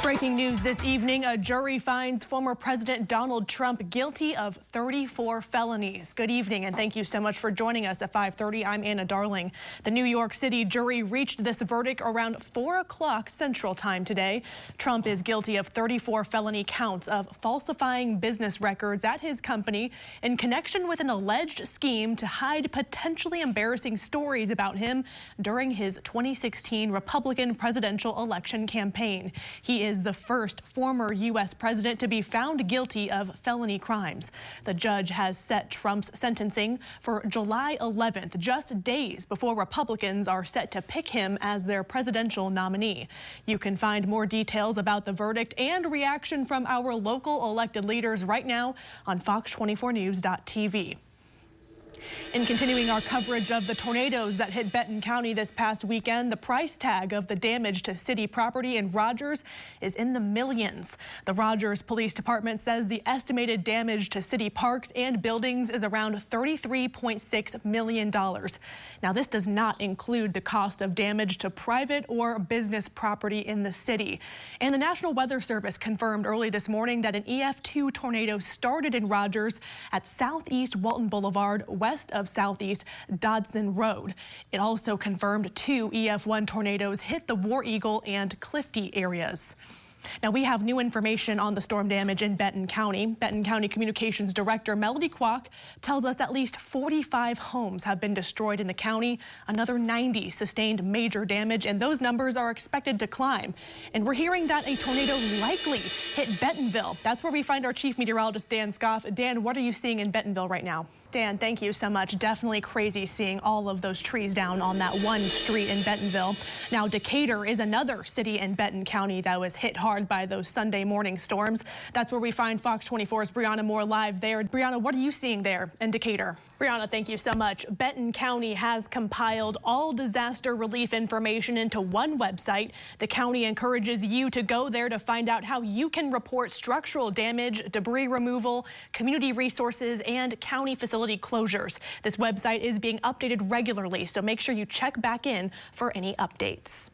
Breaking news this evening, a jury finds former President Donald Trump guilty of 34 felonies. Good evening, and thank you so much for joining us at 5:30. I'm Anna Darling. The New York City jury reached this verdict around 4 o'clock Central Time today. Trump is guilty of 34 felony counts of falsifying business records at his company in connection with an alleged scheme to hide potentially embarrassing stories about him during his 2016 Republican presidential election campaign. He is the first former U.S. president to be found guilty of felony crimes. The judge has set Trump's sentencing for July 11th, just days before Republicans are set to pick him as their presidential nominee. You can find more details about the verdict and reaction from our local elected leaders right now on fox24news.tv. In continuing our coverage of the tornadoes that hit Benton County this past weekend, the price tag of the damage to city property in Rogers is in the millions. The Rogers Police Department says the estimated damage to city parks and buildings is around $33.6 million. Now, this does not include the cost of damage to private or business property in the city. And the National Weather Service confirmed early this morning that an EF2 tornado started in Rogers at Southeast Walton Boulevard, west of Southeast Dodson Road. It also confirmed 2 EF1 tornadoes hit the War Eagle and Clifty areas. Now, we have new information on the storm damage in Benton County. Benton County Communications Director Melody Kwok tells us at least 45 homes have been destroyed in the county. Another 90 sustained major damage, and those numbers are expected to climb. And we're hearing that a tornado likely hit Bentonville. That's where we find our chief meteorologist, Dan Scoff. Dan, what are you seeing in Bentonville right now? Dan, thank you so much. Definitely crazy seeing all of those trees down on that one street in Bentonville. Now, Decatur is another city in Benton County that was hit hard by those Sunday morning storms. That's where we find Fox 24's Brianna Moore live there. Brianna, what are you seeing there in Decatur? Brianna, thank you so much. Benton County has compiled all disaster relief information into one website. The county encourages you to go there to find out how you can report structural damage, debris removal, community resources, and county facility closures. This website is being updated regularly, so make sure you check back in for any updates.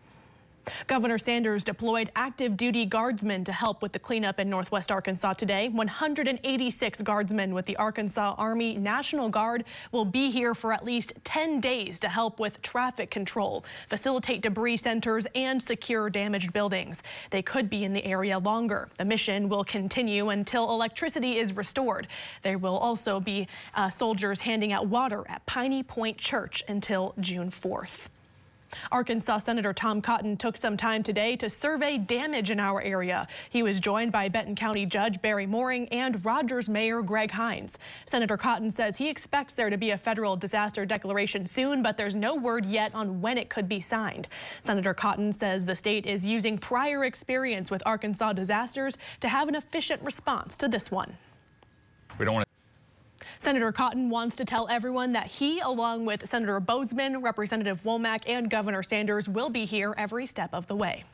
Governor Sanders deployed active duty guardsmen to help with the cleanup in Northwest Arkansas today. 186 guardsmen with the Arkansas Army National Guard will be here for at least 10 days to help with traffic control, facilitate debris centers, and secure damaged buildings. They could be in the area longer. The mission will continue until electricity is restored. There will also be soldiers handing out water at Piney Point Church until June 4th. Arkansas Senator Tom Cotton took some time today to survey damage in our area. He was joined by Benton County Judge Barry Mooring and Rogers Mayor Greg Hines. Senator Cotton says he expects there to be a federal disaster declaration soon, but there's no word yet on when it could be signed. Senator Cotton says the state is using prior experience with Arkansas disasters to have an efficient response to this one. We don't want Senator Cotton wants to tell everyone that he, along with Senator Bozeman, Representative Womack, and Governor Sanders, will be here every step of the way.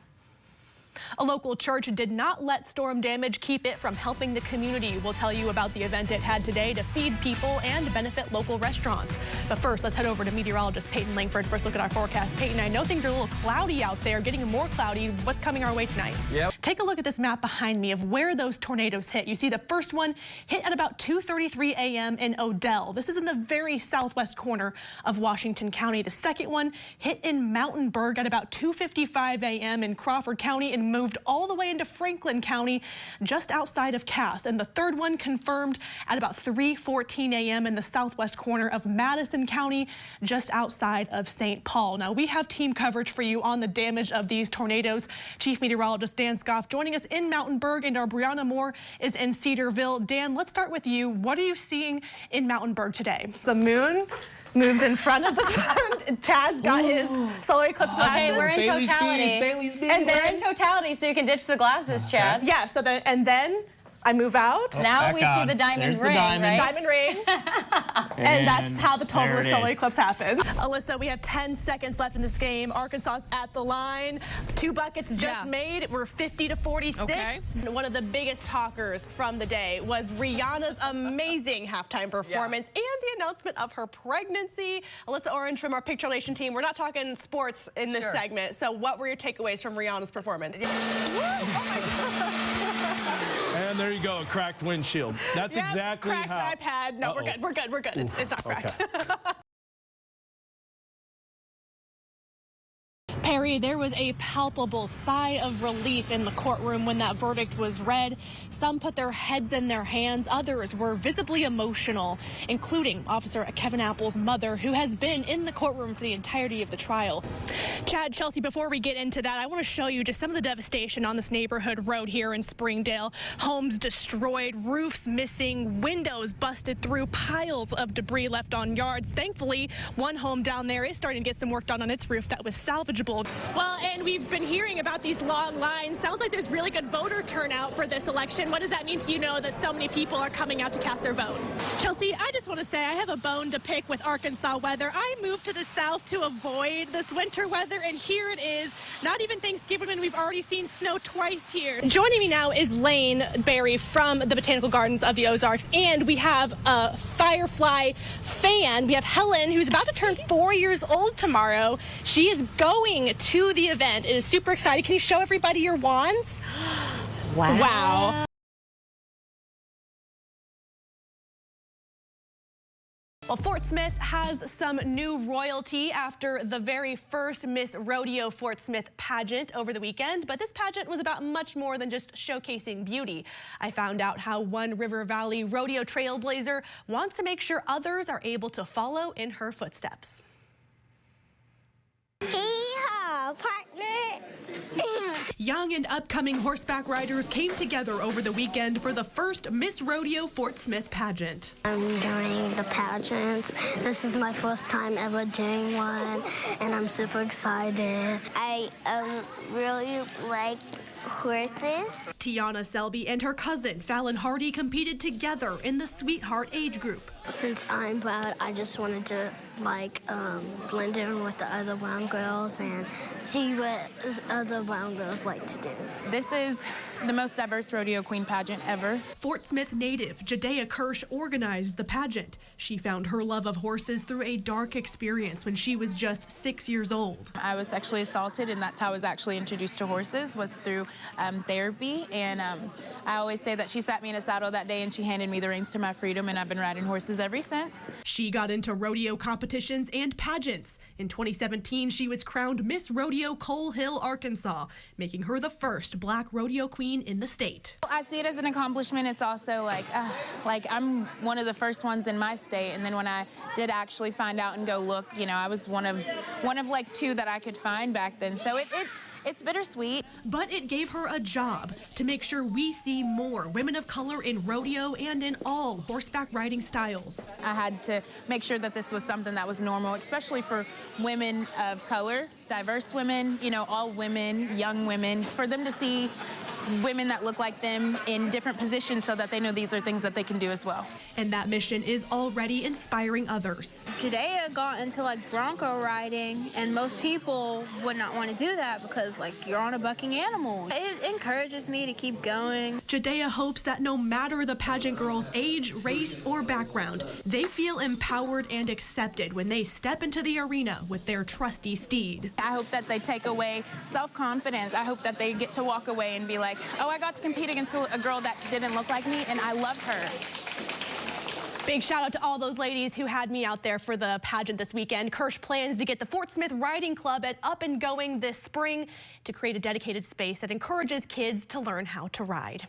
A local church did not let storm damage keep it from helping the community. We'll tell you about the event it had today to feed people and benefit local restaurants. But first, let's head over to meteorologist Peyton Langford. First look at our forecast. Peyton, I know things are a little cloudy out there, getting more cloudy. What's coming our way tonight? Yep. Take a look at this map behind me of where those tornadoes hit. You see the first one hit at about 2:33 a.m. in Odell. This is in the very southwest corner of Washington County. The second one hit in Mountainburg at about 2:55 a.m. in Crawford County and moved all the way into Franklin County just outside of Cass. And the third one confirmed at about 3:14 a.m. in the southwest corner of Madison County, just outside of St. Paul. Now, we have team coverage for you on the damage of these tornadoes. Chief Meteorologist Dan Scoff joining us in Mountainburg, and our Brianna Moore is in Cedarville. Dan, let's start with you. What are you seeing in Mountainburg today? The moon moves in front of the sun. Chad's got his solar eclipse glasses. Okay, we're in totality. And we're in totality, so you can ditch the glasses, Chad. Yeah, so then, and then I move out. Now we see the diamond ring, right? Diamond ring. And that's how the total solar is. eclipse happens. Alyssa, we have 10 seconds left in this game. Arkansas is at the line. 2 buckets just made. We're 50-46. Okay. And one of the biggest talkers from the day was Rihanna's amazing halftime performance and the announcement of her pregnancy. Alyssa Orange from our Picture Nation team. We're not talking sports in this segment. So what were your takeaways from Rihanna's performance? And there you go, a cracked windshield. That's exactly cracked how. iPad. No, we're good. We're good. We're good. It's not cracked. Okay. Perry, there was a palpable sigh of relief in the courtroom when that verdict was read. Some put their heads in their hands. Others were visibly emotional, including Officer Kevin Apple's mother, who has been in the courtroom for the entirety of the trial. Chad, Chelsea, before we get into that, I want to show you just some of the devastation on this neighborhood road here in Springdale. Homes destroyed, roofs missing, windows busted through, piles of debris left on yards. Thankfully, one home down there is starting to get some work done on its roof that was salvageable. Well, and we've been hearing about these long lines. Sounds like there's really good voter turnout for this election. What does that mean to you know that so many people are coming out to cast their vote? Chelsea, I just want to say I have a bone to pick with Arkansas weather. I moved to the south to avoid this winter weather, and here it is. Not even Thanksgiving, and we've already seen snow twice here. Joining me now is Lane Berry from the Botanical Gardens of the Ozarks, and we have a Firefly fan. We have Helen, who's about to turn 4 years old tomorrow. She is going to the event. It is super exciting. Can you show everybody your wands? Wow. Well, Fort Smith has some new royalty after the very first Miss Rodeo Fort Smith pageant over the weekend. But this pageant was about much more than just showcasing beauty. I found out how one River Valley rodeo trailblazer wants to make sure others are able to follow in her footsteps. Partner. Young and upcoming horseback riders came together over the weekend for the first Miss Rodeo Fort Smith pageant. I'm doing the pageant. This is my first time ever doing one, and I'm super excited. I really like horses. Tiana Selby and her cousin Fallon Hardy competed together in the Sweetheart age group. Since I'm proud, I just wanted to blend in with the other brown girls and see what other brown girls like to do. This is the most diverse rodeo queen pageant ever. Fort Smith native Jadea Kirsch organized the pageant. She found her love of horses through a dark experience when she was just 6 years old. I was sexually assaulted, and that's how I was actually introduced to horses, was through therapy. And I always say that she sat me in a saddle that day and she handed me the reins to my freedom, and I've been riding horses ever since. She got into rodeo competitions and pageants. In 2017, she was crowned Miss Rodeo Coal Hill, Arkansas, making her the first black rodeo queen in the state. I see it as an accomplishment. It's also like I'm one of the first ones in my state, and then when I did actually find out and go look, you know, I was one of like 2 that I could find back then. So it's bittersweet. But it gave her a job to make sure we see more women of color in rodeo and in all horseback riding styles. I had to make sure that this was something that was normal, especially for women of color, diverse women, you know, all women, young women, for them to see women that look like them in different positions so that they know these are things that they can do as well. And that mission is already inspiring others. Jadea got into bronco riding, and most people would not want to do that because you're on a bucking animal. It encourages me to keep going. Jadea hopes that no matter the pageant girl's age, race, or background, they feel empowered and accepted when they step into the arena with their trusty steed. I hope that they take away self-confidence. I hope that they get to walk away and be like, oh, I got to compete against a girl that didn't look like me, and I loved her. Big shout out to all those ladies who had me out there for the pageant this weekend. Kirsch plans to get the Fort Smith Riding Club up and going this spring to create a dedicated space that encourages kids to learn how to ride.